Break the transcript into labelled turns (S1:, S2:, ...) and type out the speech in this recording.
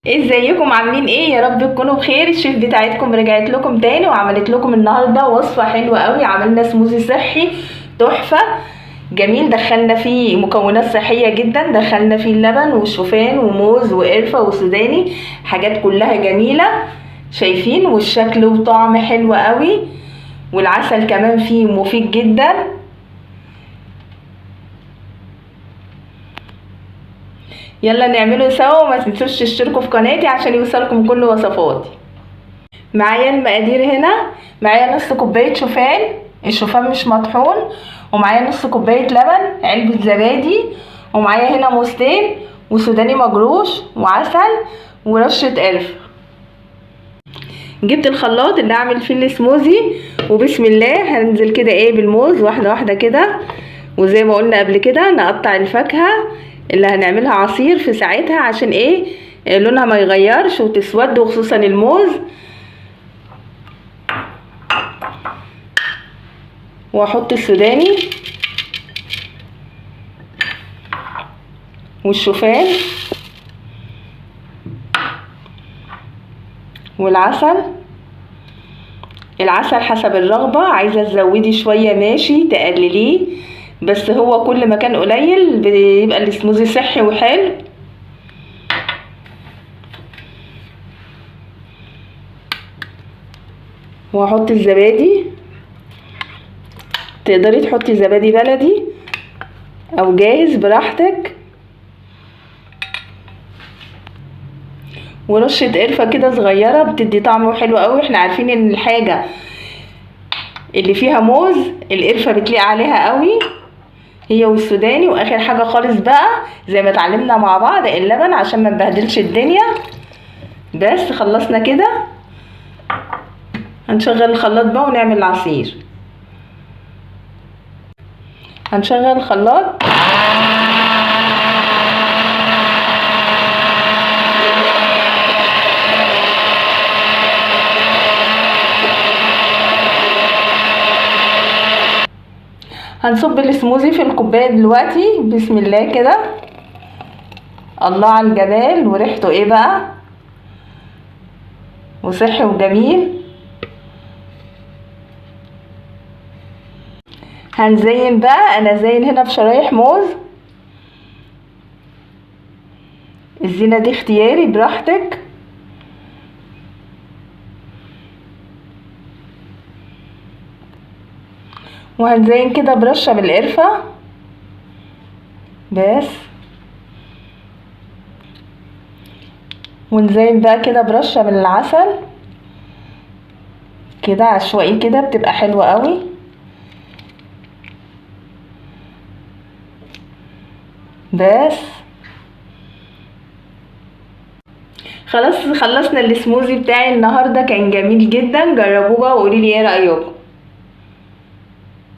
S1: ازيكم عاملين ايه؟ يا رب تكونوا بخير. الشيف بتاعتكم رجعت لكم تاني وعملت لكم النهارده وصفه حلوه قوي. عملنا سموزي صحي تحفه جميل. دخلنا فيه مكونات صحيه جدا، دخلنا فيه اللبن وشوفان وموز وقرفه وسوداني، حاجات كلها جميله شايفين، والشكل وطعم حلو قوي، والعسل كمان فيه مفيد جدا. يلا نعمله سوا، وما تنسوش تشتركوا في قناتي عشان يوصلكم كل وصفاتي. معايا المقادير هنا، معايا نص كوبايه شوفان، الشوفان مش مطحون، ومعايا نص كوبايه لبن، علبه زبادي، ومعايا هنا موزتين وسوداني مجروش وعسل ورشه قرفه. جبت الخلاط اللي اعمل فيه السموزي، وبسم الله هننزل كده ايه بالموز واحده واحده كده، وزي ما قلنا قبل كده نقطع الفاكهه اللي هنعملها عصير في ساعتها عشان ايه لونها ما يغيرش وتسود، وخصوصا الموز. واحط السوداني والشوفان والعسل. العسل حسب الرغبة، عايزة تزودي شوية ماشي، تقلليه، بس هو كل ما كان قليل بيبقى السموزي صحي وحلو. وهحط الزبادي، تقدري تحطي زبادي بلدي او جاهز براحتك، ورشة قرفة كده صغيرة بتدي طعم حلو قوي. احنا عارفين ان الحاجة اللي فيها موز القرفة بتليق عليها قوي، هي والسوداني. واخر حاجة خالص بقى زي ما اتعلمنا مع بعض اللبن عشان ما نبهدلش الدنيا. بس خلصنا كده، هنشغل الخلاط بقى ونعمل العصير. هنشغل الخلاط هنصب السموزي في الكوبايه دلوقتي. بسم الله كده، الله على الجمال وريحته ايه بقى، وصحي وجميل. هنزين بقى، انا زين هنا بشرايح موز، الزينه دي اختياري براحتك. وهنزين كده برشه بالقرفه بس، ونزين بقى كده برشه من العسل كده عشوائي كده، بتبقى حلوه قوي. بس خلاص خلصنا السموزي بتاعي النهارده، كان جميل جدا. جربوه بقى وقولي لي ايه رايكم.